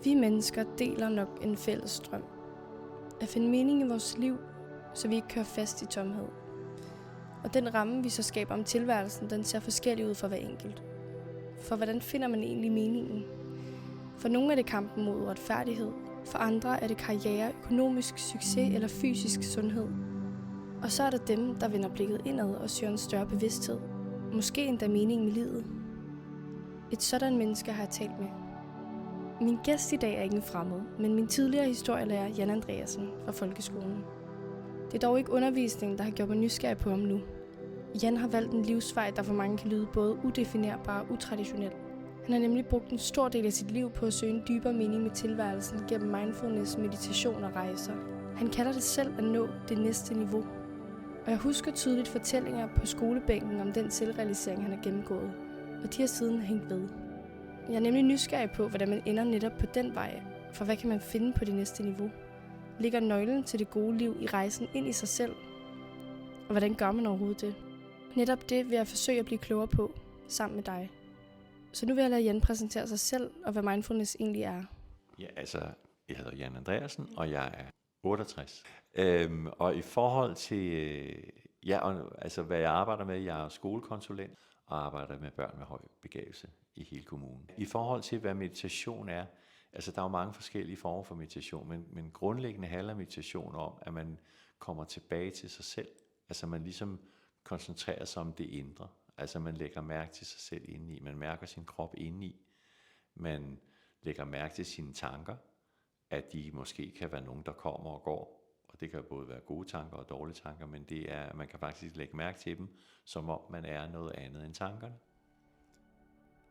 Vi mennesker deler nok en fælles drøm. At finde mening i vores liv, så vi ikke kører fast i tomhed. Og den ramme, vi så skaber om tilværelsen, den ser forskellig ud for hver enkelt. For hvordan finder man egentlig meningen? For nogle er det kampen mod uretfærdighed. For andre er det karriere, økonomisk succes eller fysisk sundhed. Og så er der dem, der vender blikket indad og søger en større bevidsthed. Måske endda mening med livet. Et sådan menneske har jeg talt med. Min gæst i dag er ikke en fremmed, men min tidligere historielærer Jan Andreasen fra folkeskolen. Det er dog ikke undervisningen, der har gjort mig nysgerrig på ham nu. Jan har valgt en livsvej, der for mange kan lyde både udefinerbar og utraditionel. Han har nemlig brugt en stor del af sit liv på at søge en dybere mening med tilværelsen gennem mindfulness, meditation og rejser. Han kalder det selv at nå det næste niveau. Og jeg husker tydeligt fortællinger på skolebænken om den selvrealisering, han har gennemgået. Og de har siden hængt ved. Jeg er nemlig nysgerrig på, hvordan man ender netop på den vej. For hvad kan man finde på det næste niveau? Ligger nøglen til det gode liv i rejsen ind i sig selv? Og hvordan gør man overhovedet det? Netop det vil jeg forsøge at blive klogere på, sammen med dig. Så nu vil jeg lade Jan præsentere sig selv, og hvad mindfulness egentlig er. Ja, altså, jeg hedder Jan Andreasen, og jeg er 68. Og i forhold til, hvad jeg arbejder med, jeg er skolekonsulent, og arbejder med børn med høj begavelse i hele kommunen. I forhold til, hvad meditation er, altså der er jo mange forskellige former for meditation, men grundlæggende handler meditation om, at man kommer tilbage til sig selv. Altså man ligesom koncentrerer sig om det indre. Altså man lægger mærke til sig selv indeni. Man mærker sin krop indeni. Man lægger mærke til sine tanker, at de måske kan være nogen, der kommer og går. Og det kan både være gode tanker og dårlige tanker, men det er, man kan faktisk lægge mærke til dem, som om man er noget andet end tankerne.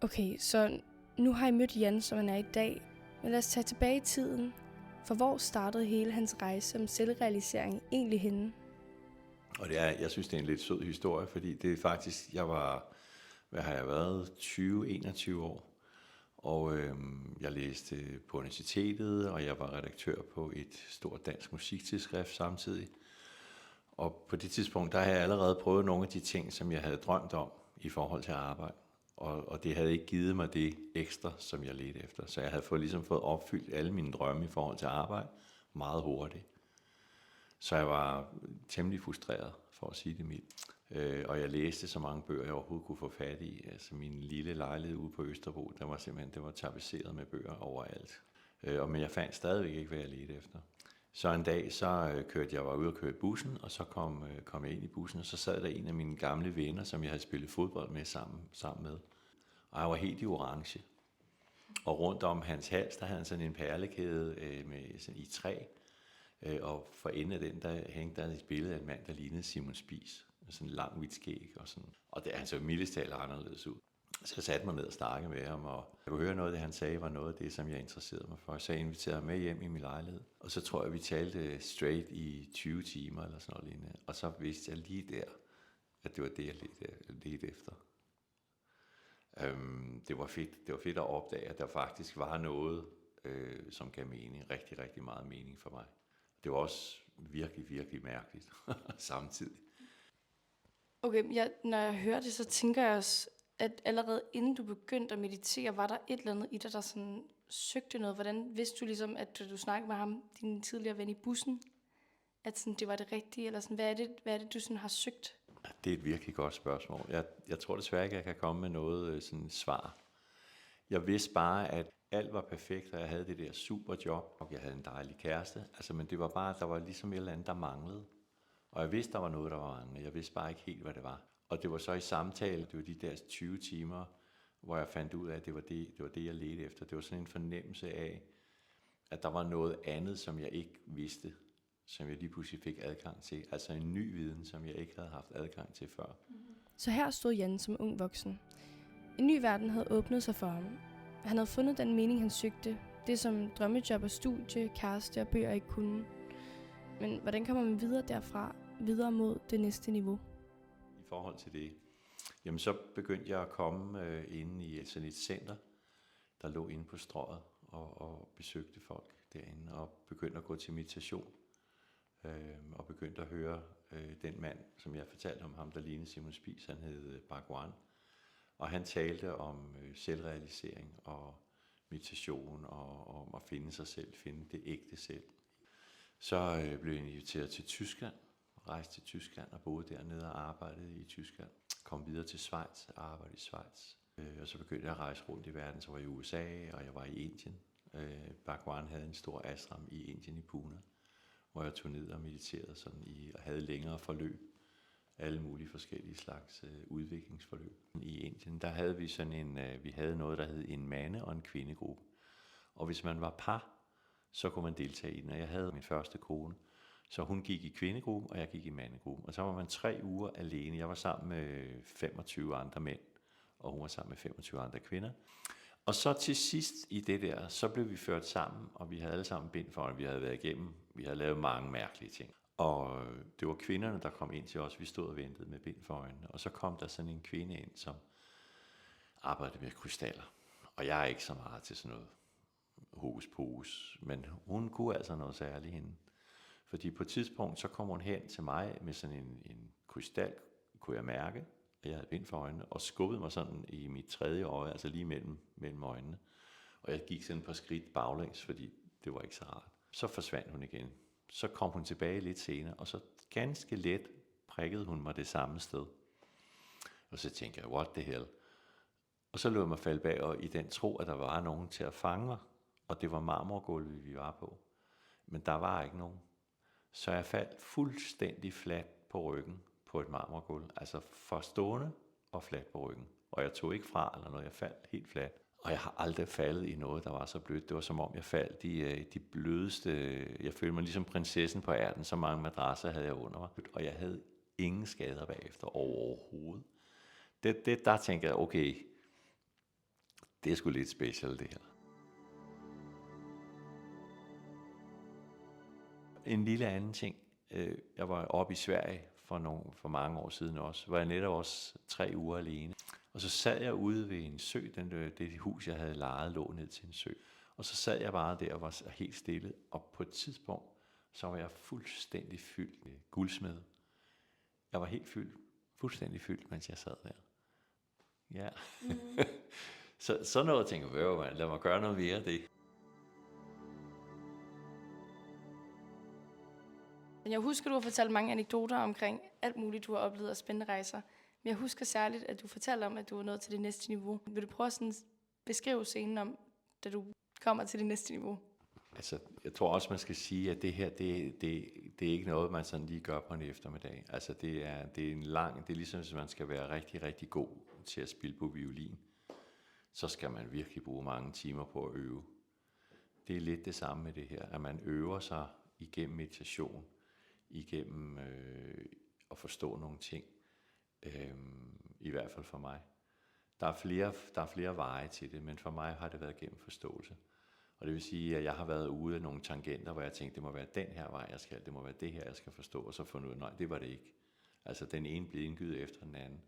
Okay, så nu har I mødt Jan, som han er i dag. Men lad os tage tilbage i tiden. For hvor startede hele hans rejse om selvrealisering egentlig henne? Og jeg synes, det er en lidt sød historie, fordi det er faktisk, jeg har været, 20-21 år. Og jeg læste på universitetet, og jeg var redaktør på et stort dansk musiktidsskrift samtidig. Og på det tidspunkt, der havde jeg allerede prøvet nogle af de ting, som jeg havde drømt om i forhold til arbejde. Og det havde ikke givet mig det ekstra, som jeg ledte efter. Så jeg havde fået opfyldt alle mine drømme i forhold til arbejde meget hurtigt. Så jeg var temmelig frustreret, for at sige det mildt. Og jeg læste så mange bøger, jeg overhovedet kunne få fat i. Altså min lille lejlighed ude på Østerbro, den var tapetseret med bøger overalt. Men jeg fandt stadigvæk ikke, hvad jeg ledte efter. Så en dag, var ude og køre i bussen, og så kom jeg ind i bussen, og så sad der en af mine gamle venner, som jeg havde spillet fodbold med sammen med. Og jeg var helt i orange. Og rundt om hans hals, der havde han sådan en perlekæde i træ. Og for enden af den, der hængte der et billede af en mand, der lignede Simon Spies. Med sådan en lang hvidt skæg og sådan. Og det, han så mildest talt anderledes ud. Så jeg satte mig ned og snakkede med ham, og jeg kunne høre noget af det, han sagde, var noget af det, som jeg interesserede mig for. Så jeg inviterede ham med hjem i min lejlighed. Og så tror jeg, vi talte straight i 20 timer eller sådan noget lignende. Og så vidste jeg lige der, at det var det, jeg ledte efter. Det var fedt at opdage, at der faktisk var noget, som gav mening, rigtig, rigtig meget mening for mig. Det var også virkelig, virkelig mærkeligt samtidig. Okay, når jeg hører det, så tænker jeg også, at allerede inden du begyndte at meditere, var der et eller andet i dig, der sådan søgte noget. Hvordan vidste du ligesom, at du snakkede med ham, din tidligere ven i bussen, at sådan, det var det rigtige? Eller sådan, hvad er det, du sådan har søgt? Det er et virkelig godt spørgsmål. Jeg tror desværre ikke, jeg kan komme med noget sådan svar. Jeg vidste bare, at alt var perfekt, og jeg havde det der super job, og jeg havde en dejlig kæreste. Altså, men det var bare, der var ligesom et eller andet, der manglede. Og jeg vidste, der var noget, der var manglende. Jeg vidste bare ikke helt, hvad det var. Og det var så i samtale, det var de der 20 timer, hvor jeg fandt ud af, at det var det, jeg ledte efter. Det var sådan en fornemmelse af, at der var noget andet, som jeg ikke vidste, som jeg lige pludselig fik adgang til. Altså en ny viden, som jeg ikke havde haft adgang til før. Så her stod Jan som ung voksen. En ny verden havde åbnet sig for ham. Han havde fundet den mening, han søgte. Det som drømmejob og studie, kæreste og bøger ikke kunne. Men hvordan kommer man videre derfra, videre mod det næste niveau? I forhold til det, jamen så begyndte jeg at komme inde i sådan et center, der lå inde på Strøget, og besøgte folk derinde, og begyndte at gå til meditation. Og begyndte at høre den mand, som jeg fortalte om, ham der lignede Simon Spies, han hed Bhagwan. Og han talte om selvrealisering og meditation og om at finde sig selv, finde det ægte selv. Så blev jeg inviteret til Tyskland, rejste til Tyskland og boede dernede og arbejdede i Tyskland. Kom videre til Schweiz og arbejdede i Schweiz. Og så begyndte jeg at rejse rundt i verden, så var jeg i USA og jeg var i Indien. Bhagwan havde en stor ashram i Indien i Pune, hvor jeg tog ned og mediterede sådan og havde længere forløb. Alle mulige forskellige slags udviklingsforløb. I Indien, der havde vi vi havde noget, der hed en mande- og en kvindegruppe. Og hvis man var par, så kunne man deltage i den. Og jeg havde min første kone, så hun gik i kvindegruppen, og jeg gik i mandegruppen. Og så var man 3 uger alene. Jeg var sammen med 25 andre mænd, og hun var sammen med 25 andre kvinder. Og så til sidst i det der, så blev vi ført sammen, og vi havde alle sammen bind for, at vi havde været igennem. Vi havde lavet mange mærkelige ting. Og det var kvinderne, der kom ind til os. Vi stod og ventede med bind for øjnene. Og så kom der sådan en kvinde ind, som arbejdede med krystaller. Og jeg er ikke så meget til sådan noget hokus pokus, men hun kunne altså noget særligt hende. Fordi på et tidspunkt, så kom hun hen til mig med sådan en krystal, kunne jeg mærke, at jeg havde bind for øjnene, og skubbede mig sådan i mit tredje øje, altså lige mellem øjnene. Og jeg gik sådan et par skridt baglæns, fordi det var ikke så rart. Så forsvandt hun igen. Så kom hun tilbage lidt senere, og så ganske let prikkede hun mig det samme sted. Og så tænkte jeg, what the hell? Og så lå jeg mig falde bag, og i den tro, at der var nogen til at fange mig. Og det var marmorgulvet, vi var på. Men der var ikke nogen. Så jeg faldt fuldstændig fladt på ryggen på et marmorgulv. Altså forstående og fladt på ryggen. Og jeg tog ikke fra eller noget, jeg faldt helt fladt. Og jeg har aldrig faldet i noget, der var så blødt. Det var som om, jeg faldt i de blødeste. Jeg følte mig ligesom prinsessen på ærten. Så mange madrasser havde jeg under mig. Og jeg havde ingen skader bagefter overhovedet. Der tænkte jeg, okay, det er sgu lidt special det her. En lille anden ting. Jeg var oppe i Sverige for mange år siden også. Var jeg netop også 3 uger alene. Og så sad jeg ude ved en sø, det hus, jeg havde lejet, lå ned til en sø. Og så sad jeg bare der og var helt stille. Og på et tidspunkt, så var jeg fuldstændig fyldt med guldsmed. Jeg var fuldstændig fyldt, mens jeg sad der. Ja. Så noget tænker jeg, lad mig gøre noget mere af det. Jeg husker, du har fortalt mange anekdoter omkring alt muligt, du har oplevet af spændende rejser. Men jeg husker særligt, at du fortalte om, at du var nået til det næste niveau. Vil du prøve at beskrive scenen om, da du kommer til det næste niveau? Altså, jeg tror også, man skal sige, at det her, det er ikke noget, man sådan lige gør på en eftermiddag. Altså, det er det er ligesom, hvis man skal være rigtig, rigtig god til at spille på violin. Så skal man virkelig bruge mange timer på at øve. Det er lidt det samme med det her, at man øver sig igennem meditation, igennem at forstå nogle ting. I hvert fald for mig. Der er flere veje til det, men for mig har det været gennem forståelse. Og det vil sige, at jeg har været ude af nogle tangenter, hvor jeg tænkte, det må være den her vej, jeg skal, det må være det her, jeg skal forstå, og så fundet ud af, nej, det var det ikke. Altså den ene blev indgivet efter den anden.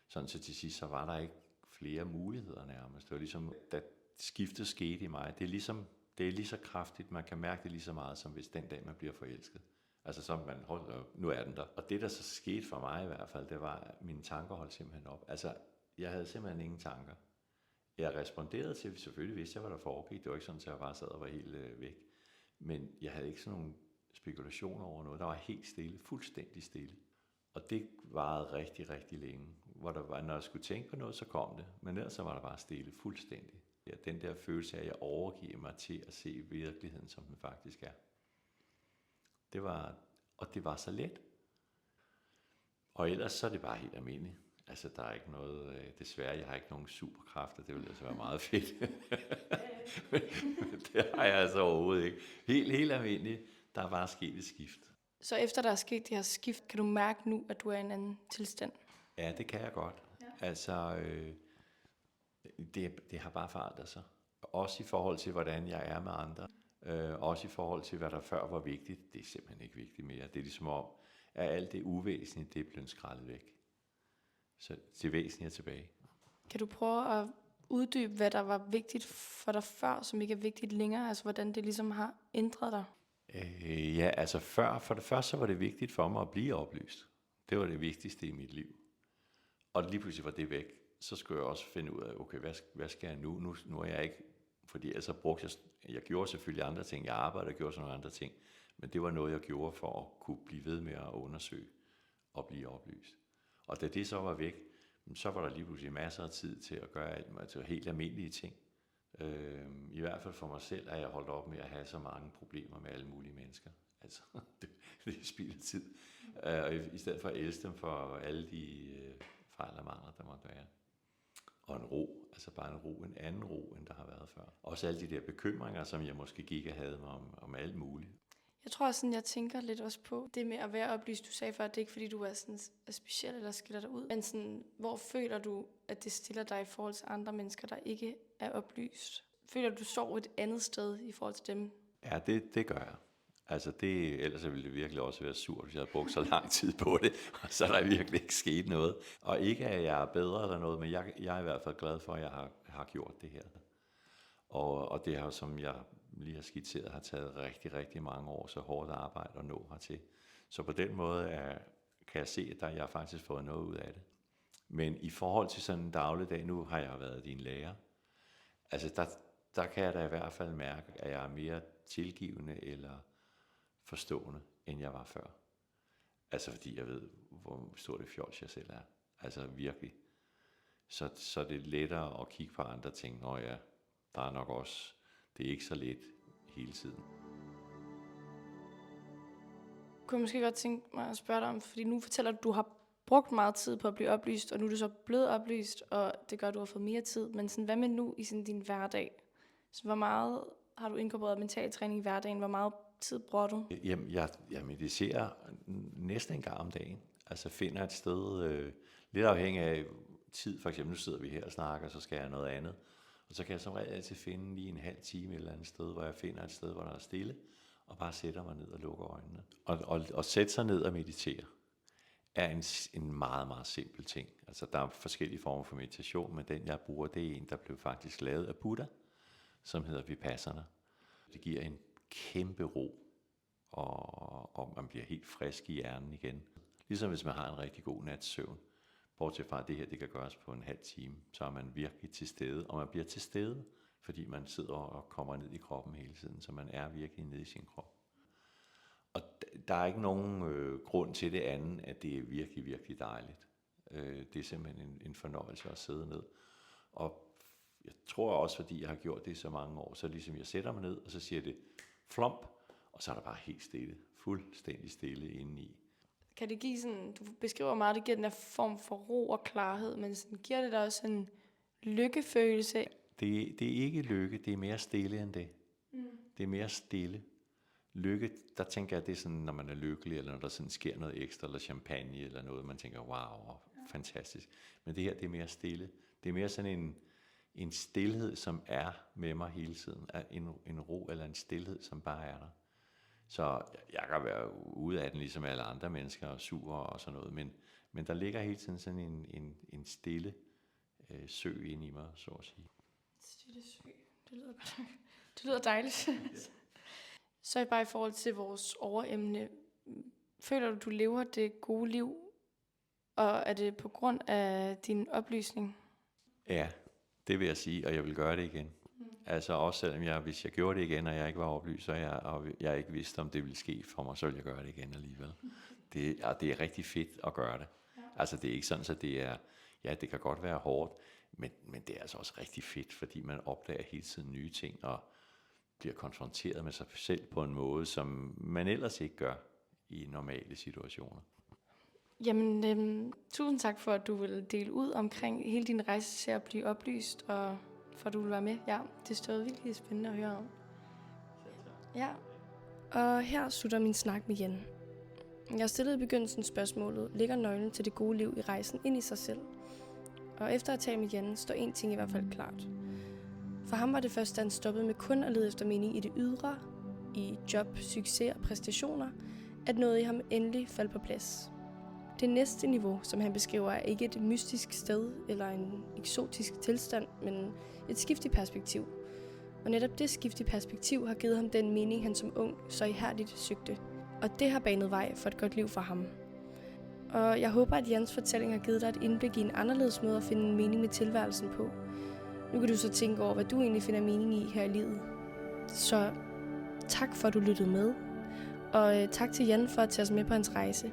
Sådan så til sidst, så var der ikke flere muligheder nærmest. Det var ligesom, da skiftet skete i mig, det er lige så kraftigt, man kan mærke det lige så meget, som hvis den dag, man bliver forelsket. Altså så man, nu er den der. Og det, der så skete for mig i hvert fald, det var, at mine tanker holdt simpelthen op. Altså, jeg havde simpelthen ingen tanker. Jeg responderede til, selvfølgelig vidste jeg, hvad der foregik. Det var ikke sådan, at jeg bare sad og var helt væk. Men jeg havde ikke sådan nogle spekulationer over noget. Der var helt stille, fuldstændig stille. Og det varede rigtig, rigtig længe. Hvor der var, når jeg skulle tænke på noget, så kom det. Men ellers så var der bare stille, fuldstændig. Ja, den der følelse af, at jeg overgiver mig til at se virkeligheden, som den faktisk er. Det var så let. Og ellers så er det bare helt almindeligt. Altså der er ikke noget, desværre jeg har ikke nogen superkræfter, det ville altså være meget fedt. men det har jeg altså overhovedet ikke. Helt almindeligt, der er bare sket et skift. Så efter der er sket det her skift, kan du mærke nu, at du er i en anden tilstand? Ja, det kan jeg godt. Ja. Altså, det har bare forandret sig. Også i forhold til, hvordan jeg er med andre. Også i forhold til, hvad der før var vigtigt. Det er simpelthen ikke vigtigt mere. Det er ligesom om, at alt det uvæsentlige, det er blevet skrællet væk. Så det væsentlige er tilbage. Kan du prøve at uddybe, hvad der var vigtigt for dig før, som ikke er vigtigt længere? Altså, hvordan det ligesom har ændret dig? Ja, altså for det første, så var det vigtigt for mig at blive oplyst. Det var det vigtigste i mit liv. Og lige pludselig var det væk. Så skulle jeg også finde ud af, okay, hvad skal jeg nu? Nu er jeg ikke Fordi altså brugte jeg gjorde selvfølgelig andre ting, jeg arbejdede og gjorde sådan nogle andre ting, men det var noget, jeg gjorde for at kunne blive ved med at undersøge og blive oplyst. Og da det så var væk, så var der lige pludselig masser af tid til at gøre altså helt almindelige ting. I hvert fald for mig selv er jeg holdt op med at have så mange problemer med alle mulige mennesker. Altså, det er spild af tid. I stedet for at elske dem for alle de fejl og mangler, der måtte være. Og en ro, altså bare en ro, en anden ro, end der har været før. Også alle de der bekymringer, som jeg måske gik og havde mig om alt muligt. Jeg tror sådan, jeg tænker lidt også på det med at være oplyst. Du sagde før, at det ikke fordi, du er sådan speciel eller skiller dig ud. Men sådan, hvor føler du, at det stiller dig i forhold til andre mennesker, der ikke er oplyst? Føler du står et andet sted i forhold til dem? Ja, det gør jeg. Altså ellers ville det virkelig også være surt, hvis jeg havde brugt så lang tid på det, og så er der virkelig ikke sket noget. Og ikke at jeg er bedre eller noget, men jeg er i hvert fald glad for, at jeg har gjort det her. Og det har, som jeg lige har skitseret, har taget rigtig, rigtig mange år, så hårdt arbejde at nå hertil. Så på den måde kan jeg se, at jeg har faktisk fået noget ud af det. Men i forhold til sådan en dagligdag, nu har jeg været din lærer, altså der kan jeg da i hvert fald mærke, at jeg er mere tilgivende eller forstående, end jeg var før. Altså fordi jeg ved, hvor stort det fjols jeg selv er. Altså virkelig. Så det er lettere at kigge på andre ting, når der er nok også, det er ikke så let hele tiden. Jeg kunne måske godt tænke mig at spørge dig om, fordi nu fortæller du, at du har brugt meget tid på at blive oplyst, og nu er du så blevet oplyst, og det gør, at du har fået mere tid. Men sådan, hvad med nu i sådan din hverdag? Så hvor meget har du inkorporeret mentaltræning i hverdagen? Hvor meget tid bruger du? Jamen, jeg mediterer næsten en gang om dagen. Altså finder et sted, lidt afhængig af tid. For eksempel, nu sidder vi her og snakker, så skal jeg noget andet. Og så kan jeg som regel altid finde lige en halv time et eller andet sted, hvor jeg finder et sted, hvor der er stille, og bare sætter mig ned og lukker øjnene. Og sætte sig ned og meditere er en meget, meget simpel ting. Altså der er forskellige former for meditation, men den jeg bruger, det er en, der blev faktisk lavet af Buddha, som hedder Vipassana. Det giver en kæmpe ro, og man bliver helt frisk i hjernen igen. Ligesom hvis man har en rigtig god nats søvn. Bortset fra, at det her det kan gøres på en halv time, så er man virkelig til stede, og man bliver til stede, fordi man sidder og kommer ned i kroppen hele tiden, så man er virkelig nede i sin krop. Og der er ikke nogen grund til det andet, at det er virkelig, virkelig dejligt. Det er simpelthen en fornøjelse at sidde ned. Og jeg tror også, fordi jeg har gjort det i så mange år, så ligesom jeg sætter mig ned, og så siger det flomp, og så er der bare helt stille, fuldstændig stille indeni. Kan det give sådan, du beskriver meget, det giver den her form for ro og klarhed, men sådan, giver det da også en lykkefølelse? Det er ikke lykke, det er mere stille end det. Det er mere stille. Lykke, der tænker jeg, det er sådan, når man er lykkelig, eller når der sådan sker noget ekstra, eller champagne, eller noget, man tænker, wow, fantastisk. Men det her, det er mere stille. Det er mere sådan en stilhed, som er med mig hele tiden. En ro eller en stilhed, som bare er der. Så jeg kan være ude af den, ligesom alle andre mennesker, og sur og sådan noget, men der ligger hele tiden sådan en stille sø inde i mig, så at sige. Stille sø, det lyder godt. Det lyder dejligt. Så bare i forhold til vores overemne, føler du lever det gode liv, og er det på grund af din oplysning? Ja, det vil jeg sige, og jeg vil gøre det igen. Altså også selvom hvis jeg gjorde det igen, og jeg ikke var oplyst, og jeg ikke vidste, om det ville ske for mig, så ville jeg gøre det igen alligevel. Det er rigtig fedt at gøre det. Ja. Altså det er ikke sådan, så det kan godt være hårdt, men det er altså også rigtig fedt, fordi man opdager hele tiden nye ting, og bliver konfronteret med sig selv på en måde, som man ellers ikke gør i normale situationer. Jamen, tusind tak for, at du vil dele ud omkring hele din rejse til at blive oplyst, og for at du vil være med. Ja, det stod virkelig spændende at høre om. Ja, og her slutter min snak med Jan. Jeg stillede i begyndelsen spørgsmålet, ligger nøglen til det gode liv i rejsen ind i sig selv? Og efter at tale med Jan, står en ting i hvert fald klart. For ham var det først, da han stoppede med kun at lede efter mening i det ydre, i job, succes og præstationer, at noget i ham endelig faldt på plads. Det næste niveau, som han beskriver, er ikke et mystisk sted eller en eksotisk tilstand, men et skift i perspektiv. Og netop det skift i perspektiv har givet ham den mening, han som ung så ihærdigt søgte. Og det har banet vej for et godt liv for ham. Og jeg håber, at Jans fortælling har givet dig et indblik i en anderledes måde at finde en mening med tilværelsen på. Nu kan du så tænke over, hvad du egentlig finder mening i her i livet. Så tak for, at du lyttede med. Og tak til Jan for at tage os med på hans rejse.